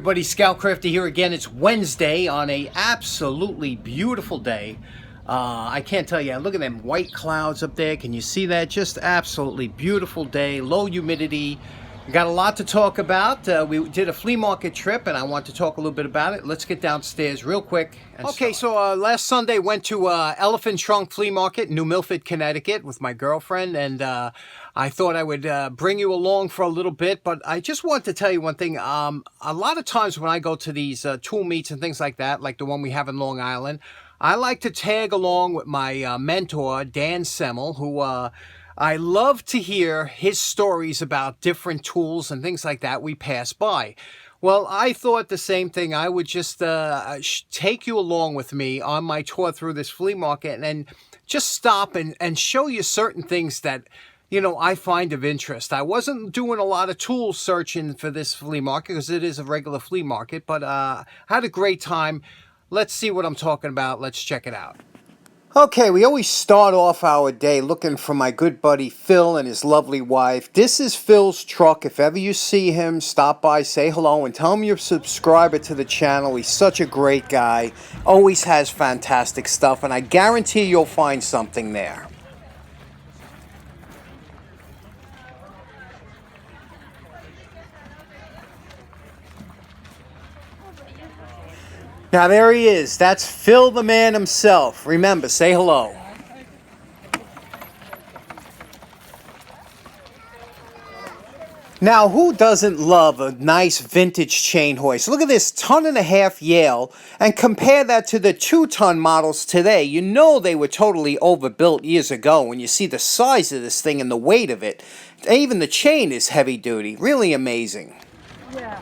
Everybody, Scoutcrafter here again. It's Wednesday on a absolutely beautiful day. I can't tell you, look at them white clouds up there. Can you see that? Just absolutely beautiful day, low humidity. We got a lot to talk about. We did a flea market trip and I want to talk a little bit about it. Let's get downstairs real quick. Okay, so last Sunday went to Elephant Trunk Flea Market in New Milford, Connecticut with my girlfriend, and I thought I would bring you along for a little bit, but I just want to tell you one thing. A lot of times when I go to these tool meets and things like that, like the one we have in Long Island, I like to tag along with my mentor, Dan Semmel, who I love to hear his stories about different tools and things like that we pass by. Well, I thought the same thing. I would just take you along with me on my tour through this flea market and just stop and show you certain things that, you know, I find of interest. I wasn't doing a lot of tool searching for this flea market because it is a regular flea market, but I had a great time. Let's see what I'm talking about. Let's check it out. Okay, we always start off our day looking for my good buddy Phil and his lovely wife. This is Phil's truck. If ever you see him, stop by, say hello, and tell him you're a subscriber to the channel. He's such a great guy. Always has fantastic stuff, and I guarantee you'll find something there. Now there he is. That's Phil the man himself. Remember, say hello. Now, who doesn't love a nice vintage chain hoist? Look at this 1.5 ton Yale and compare that to the 2-ton models today. You know they were totally overbuilt years ago when you see the size of this thing and the weight of it. Even the chain is heavy duty. Really amazing. Yeah.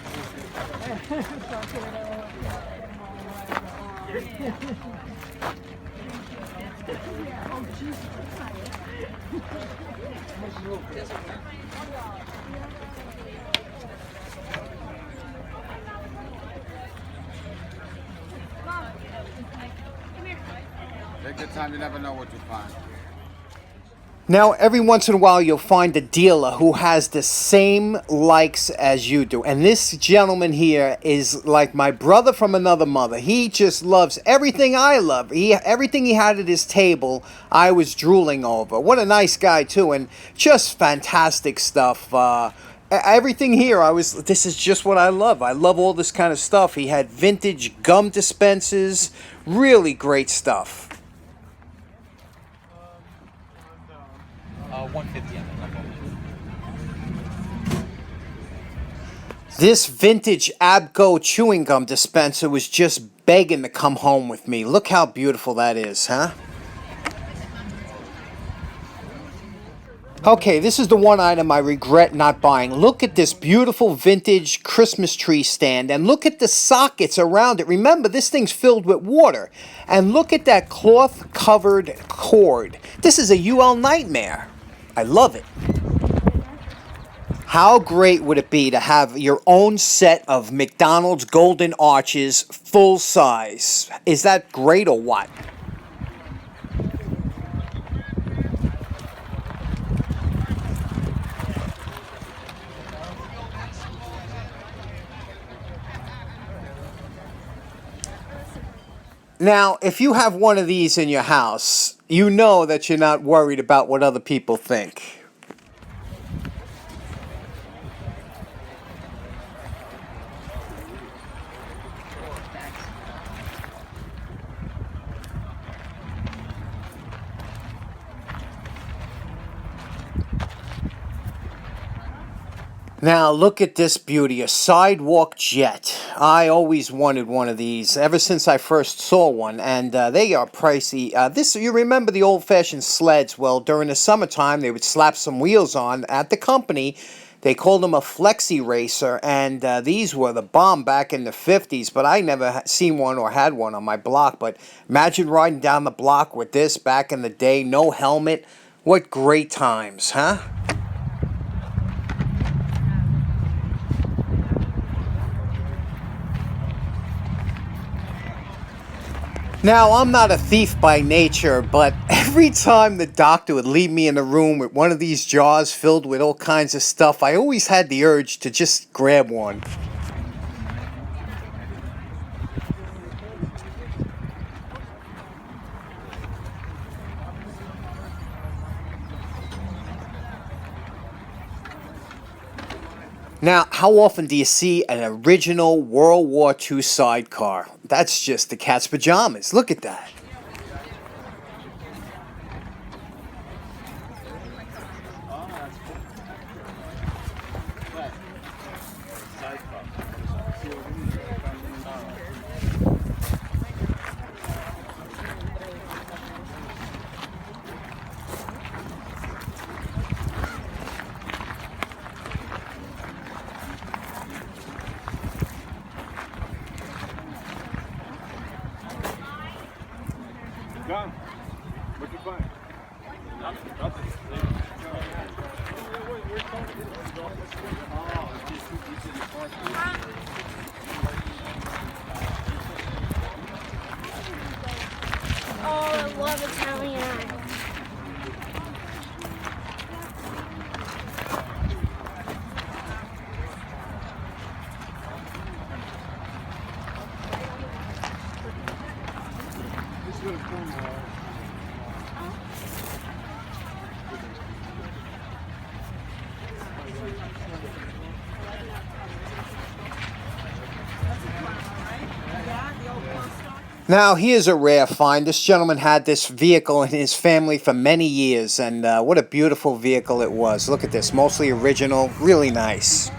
Take your time, you never know what you find. Now, every once in a while, you'll find a dealer who has the same likes as you do. And this gentleman here is like my brother from another mother. He just loves everything I love. Everything he had at his table, I was drooling over. What a nice guy, too. And just fantastic stuff. Everything here, this is just what I love. I love all this kind of stuff. He had vintage gum dispensers. Really great stuff. 150 on the This vintage Abco chewing gum dispenser was just begging to come home with me. Look how beautiful that is, huh? Okay, this is the one item I regret not buying. Look at this beautiful vintage Christmas tree stand and look at the sockets around it. Remember, this thing's filled with water. And look at that cloth-covered cord. This is a UL nightmare. I love it. How great would it be to have your own set of McDonald's Golden Arches full size? Is that great or what? Now, if you have one of these in your house, you know that you're not worried about what other people think. Now look at this beauty, a sidewalk jet. I always wanted one of these ever since I first saw one, and they are pricey. You remember the old-fashioned sleds? Well, during the summertime, they would slap some wheels on at the company. They called them a flexi racer, and these were the bomb back in the 50s, but I never seen one or had one on my block. But imagine riding down the block with this back in the day, no helmet. What great times, huh? Now, I'm not a thief by nature, but every time the doctor would leave me in a room with one of these jars filled with all kinds of stuff, I always had the urge to just grab one. Now, how often do you see an original World War II sidecar? That's just the cat's pajamas. Look at that. John, what'd you find? Nothing. Oh, I love Italian art. Now, here's a rare find. This gentleman had this vehicle in his family for many years, and what a beautiful vehicle it was. Look at this, mostly original, really nice.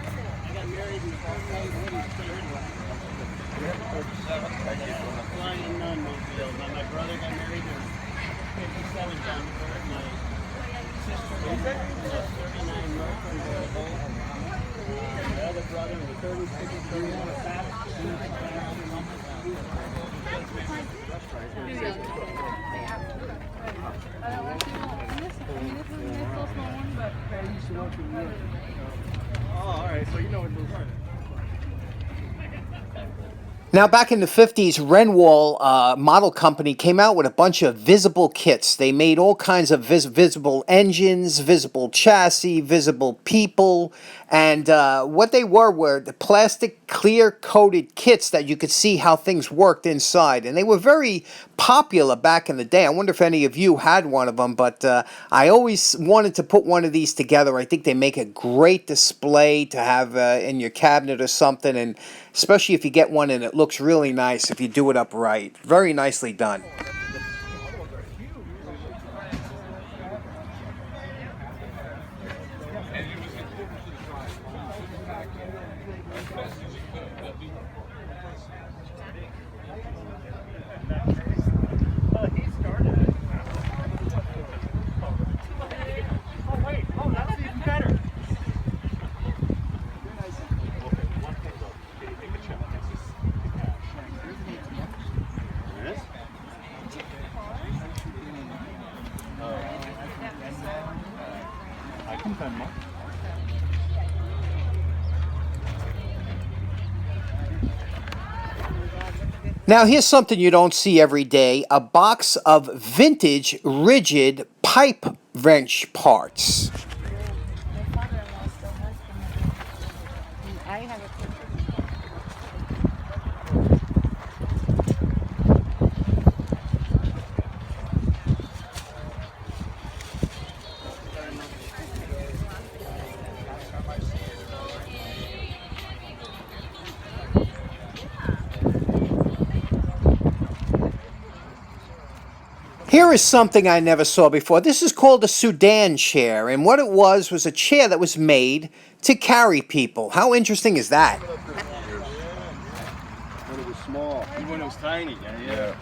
Now, back in the 50s, Renwall Model Company came out with a bunch of visible kits. They made all kinds of visible engines, visible chassis, visible people, and what they were the plastic clear-coated kits that you could see how things worked inside. And they were very popular back in the day. I wonder if any of you had one of them, but I always wanted to put one of these together. I think they make a great display to have in your cabinet or something, and especially if you get one and it looks really nice if you do it up right. Very nicely done. Now, here's something you don't see every day, a box of vintage rigid pipe wrench parts. Here is something I never saw before. This is called a Sudan Chair, and what it was a chair that was made to carry people. How interesting is that? When it was small. When it was tiny. Yeah.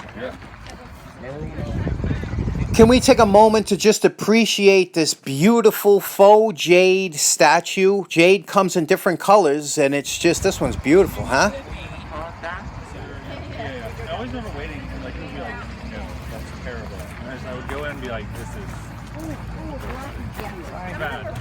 Can we take a moment to just appreciate this beautiful faux jade statue? Jade comes in different colors, and it's just, this one's beautiful, huh? I always remember waiting, like, it would be like, that's terrible. And I would go in and be like, this is bad.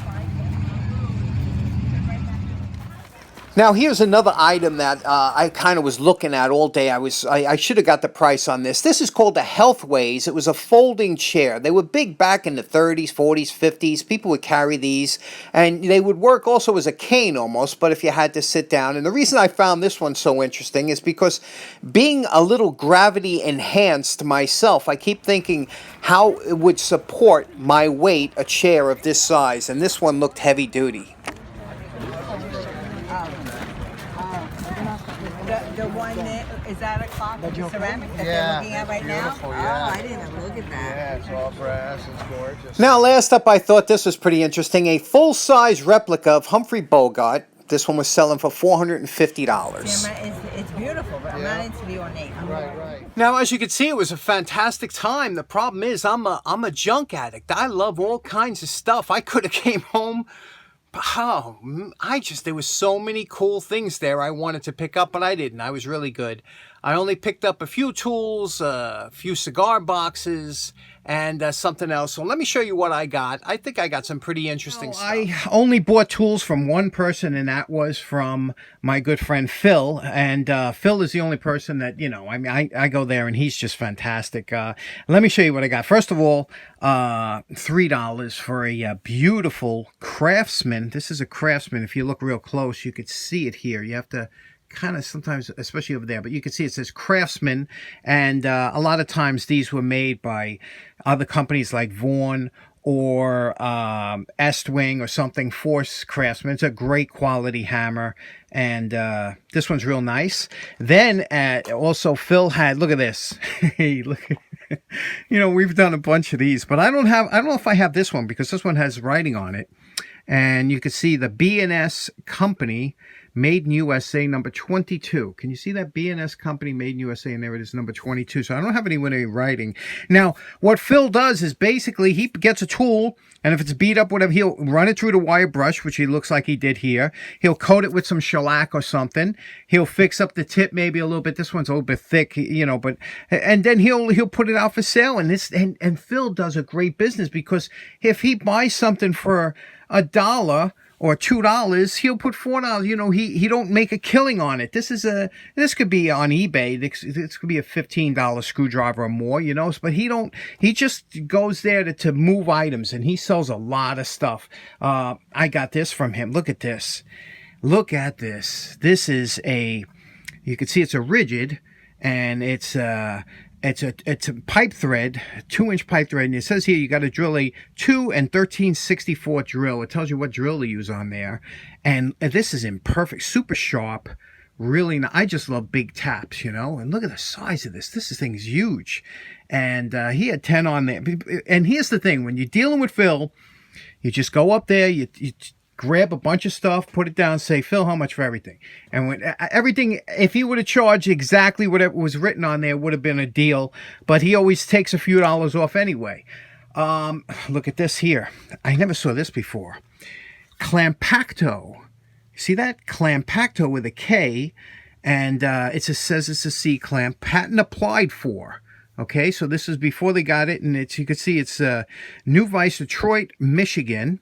Now, here's another item that I kind of was looking at all day. I should have got the price on this. This is called the Healthways. It was a folding chair. They were big back in the 30s, 40s, 50s. People would carry these, and they would work also as a cane almost, but if you had to sit down. And the reason I found this one so interesting is because being a little gravity enhanced myself, I keep thinking how it would support my weight, a chair of this size. And this one looked heavy duty. The one that, is that a clock with ceramic that they're looking at right now? beautiful, yeah. Oh, I didn't even look at that. Yeah, it's all brass. It's gorgeous. Now, last up, I thought this was pretty interesting. A full-size replica of Humphrey Bogart. This one was selling for $450. See, it's beautiful, but I'm not into the ornate. Right. Now, as you can see, it was a fantastic time. The problem is, I'm a junk addict. I love all kinds of stuff. I could have came home. There was so many cool things there I wanted to pick up, but I didn't. I was really good. I only picked up a few tools, a few cigar boxes, and something else. So let me show you what I got. I think I got some pretty interesting stuff. I only bought tools from one person, and that was from my good friend Phil. And Phil is the only person that, I go there, and he's just fantastic. Let me show you what I got. First of all, $3 for a beautiful Craftsman. This is a Craftsman. If you look real close, you could see it here. You have to kind of sometimes, especially over there, but you can see it says Craftsman, and a lot of times these were made by other companies like Vaughan or Estwing or something. Force Craftsman. It's a great quality hammer, and this one's real nice. Then also Phil had, look at this. Hey, look at we've done a bunch of these, but I don't know if I have this one, because this one has writing on it, and you can see the B&S Company Made in USA number 22. Can you see that? B&S Company Made in USA, and there it is, number 22. So I don't have any writing. Now, what Phil does is basically he gets a tool, and if it's beat up, whatever, he'll run it through the wire brush, which he looks like he did here. He'll coat it with some shellac or something. He'll fix up the tip maybe a little bit. This one's a little bit thick, but and then he'll put it out for sale. And Phil does a great business, because if he buys something for $1 or $2, he'll put $4. He don't make a killing on it. This could be on eBay. This could be a $15 screwdriver or more, but he just goes there to move items, and he sells a lot of stuff. I got this from him. Look at this. Look at this. This is you can see it's a rigid, and it's a pipe thread, 2-inch pipe thread, and it says here you got to drill a 2 and 13/64 drill. It tells you what drill to use on there, and this is imperfect, super sharp, really nice. I just love big taps, and look at the size of this. This thing's huge, and he had 10 on there. And here's the thing: when you're dealing with Phil, you just go up there, you grab a bunch of stuff, put it down, say, Phil, how much for everything? And when everything, if he would have charged exactly what was written on there, would have been a deal. But he always takes a few dollars off anyway. Look at this here. I never saw this before. Clampacto. See that? Clampacto with a K. And it says it's a C clamp. Patent applied for. Okay, so this is before they got it. And you can see it's New Vice, Detroit, Michigan.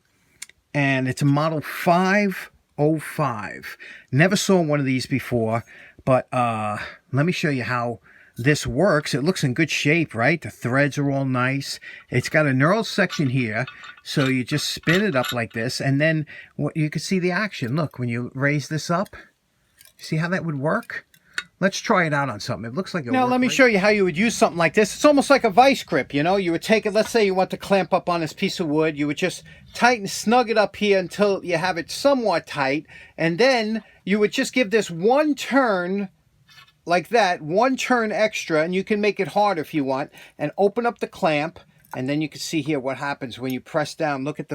And it's a model 505. Never saw one of these before, but let me show you how this works. It looks in good shape, right? The threads are all nice. It's got a knurled section here, so you just spin it up like this, and then you can see the action. Look, when you raise this up, see how that would work? Let's try it out on something. It looks like it. Now, let me show you how you would use something like this. It's almost like a vice grip, You would take it, let's say you want to clamp up on this piece of wood. You would just snug it up here until you have it somewhat tight. And then you would just give this one turn like that, one turn extra, and you can make it harder if you want, and open up the clamp. And then you can see here what happens when you press down. Look at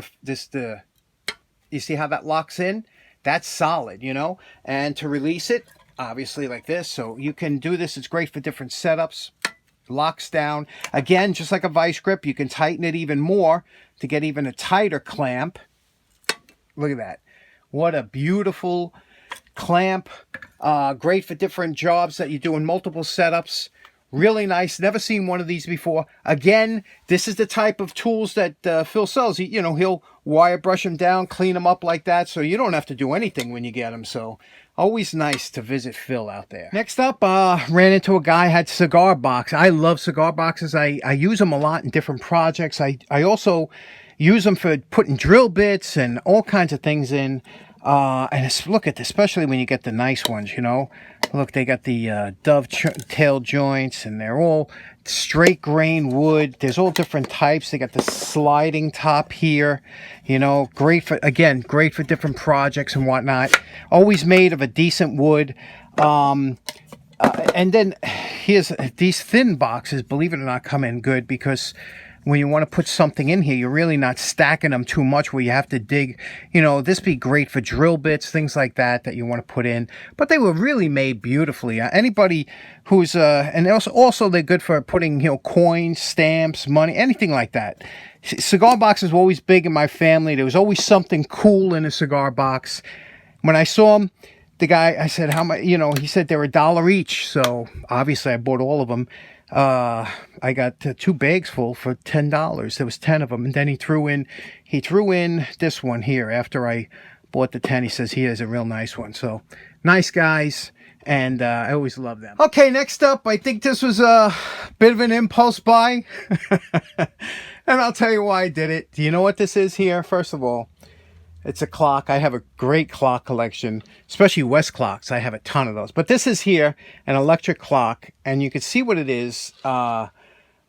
you see how that locks in? That's solid, And to release it, obviously like this, so you can do this. It's great for different setups. Locks down again, just like a vice grip. You can tighten it even more to get even a tighter clamp. Look at that. What a beautiful clamp. Great for different jobs that you do in multiple setups. Really nice. Never seen one of these before. Again, this is the type of tools that Phil sells. He'll wire brush them down, clean them up like that, so you don't have to do anything when you get them. So always nice to visit Phil out there. Next up, ran into a guy had Cigar Box. I love cigar boxes. I use them a lot in different projects. I also use them for putting drill bits and all kinds of things in. And look at this, especially when you get the nice ones, Look, they got the dovetail joints, and they're all straight grain wood. There's all different types. They got the sliding top here, great for different projects and whatnot. Always made of a decent wood. And then here's these thin boxes, believe it or not, come in good because when you want to put something in here, you're really not stacking them too much where you have to dig. You know, this be great for drill bits, things like that you want to put in. But they were really made beautifully. Anybody who's, and also they're good for putting, you know, coins, stamps, money, anything like that. Cigar boxes were always big in my family. There was always something cool in a cigar box. When I saw them, the guy, I said, how much, you know, he said they're $1 each. So obviously I bought all of them. I got 2 bags full for $10. There was 10 of them. And then he threw in this one here after I bought the 10. He says, here's a real nice one. So nice guys. And I always love them. Okay, next up, I think this was a bit of an impulse buy. And I'll tell you why I did it. Do you know what this is here? First of all, it's a clock. I have a great clock collection, especially West clocks. I have a ton of those. But this is here, an electric clock, and you can see what it is.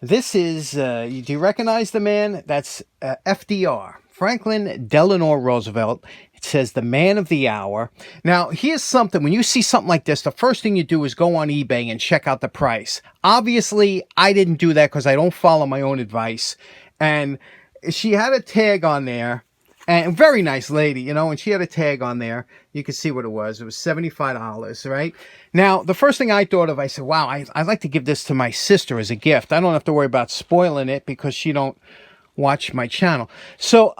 This is, do you recognize the man? That's FDR, Franklin Delano Roosevelt. It says the man of the hour. Now, here's something. When you see something like this, the first thing you do is go on eBay and check out the price. Obviously, I didn't do that because I don't follow my own advice. And she had a tag on there. And very nice lady, you know, and she had a tag on there. You could see what it was. It was $75, right? Now, the first thing I thought of, I said, wow, I'd like to give this to my sister as a gift. I don't have to worry about spoiling it because she don't watch my channel. So,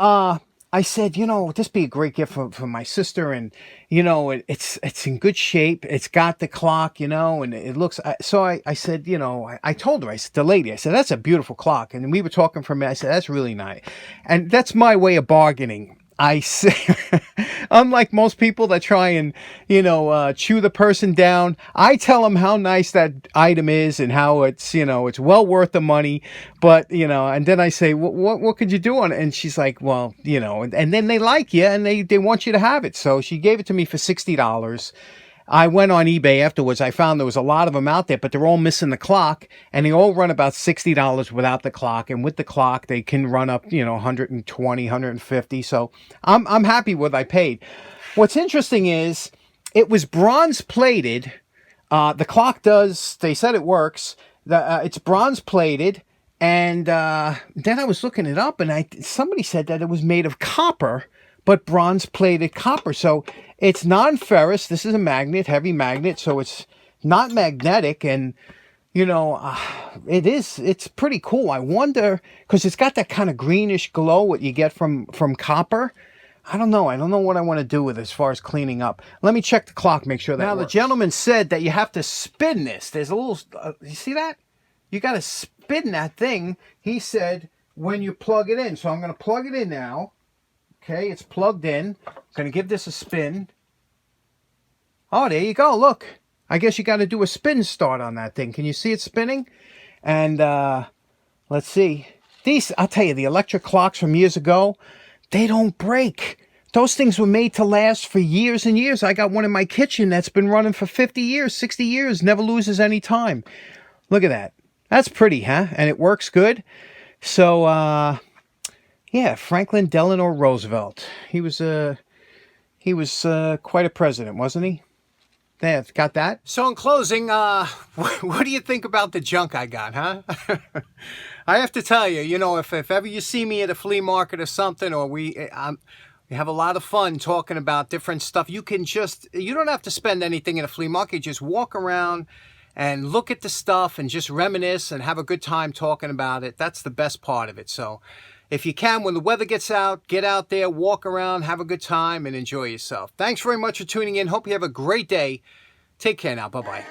I said, you know, this be a great gift for my sister. And, you know, it's in good shape. It's got the clock, you know, and it looks, so I said, you know, I told her, I said, the lady, I said, that's a beautiful clock. And we were talking for a minute. I said, that's really nice. And that's my way of bargaining. I say, unlike most people that try and, you know, chew the person down, I tell them how nice that item is and how it's, you know, it's well worth the money. But, you know, and then I say, what could you do on it? And she's like, well, you know, and then they like you and they want you to have it. So she gave it to me for $60. I went on eBay afterwards. I found there was a lot of them out there, but they're all missing the clock, and they all run about $60 without the clock. And with the clock, they can run up, you know, $120, $150. So I'm happy with what I paid. What's interesting is it was bronze plated. The clock does. They said it works. It's bronze plated, and then I was looking it up, and somebody said that it was made of copper, but bronze plated copper. So it's non-ferrous. This is a magnet, heavy magnet. So it's not magnetic. And, you know, it's pretty cool. I wonder, because it's got that kind of greenish glow, what you get from copper. I don't know. I don't know what I want to do with it as far as cleaning up. Let me check the clock, make sure that Now, works. The gentleman said that you have to spin this. There's a little, you see that? You got to spin that thing, he said, when you plug it in. So I'm going to plug it in now. Okay, it's plugged in. I'm going to give this a spin. Oh, there you go. Look. I guess you got to do a spin start on that thing. Can you see it spinning? And let's see. These, I'll tell you, the electric clocks from years ago, they don't break. Those things were made to last for years and years. I got one in my kitchen that's been running for 50 years, 60 years, never loses any time. Look at that. That's pretty, huh? And it works good. So, yeah, Franklin Delano Roosevelt. He was quite a president, wasn't he? Yeah, got that. So in closing, what do you think about the junk I got, huh? I have to tell you, you know, if ever you see me at a flea market or something, or we have a lot of fun talking about different stuff. You don't have to spend anything at a flea market. Just walk around and look at the stuff and just reminisce and have a good time talking about it. That's the best part of it. So if you can, when the weather gets out, get out there, walk around, have a good time, and enjoy yourself. Thanks very much for tuning in. Hope you have a great day. Take care now. Bye-bye.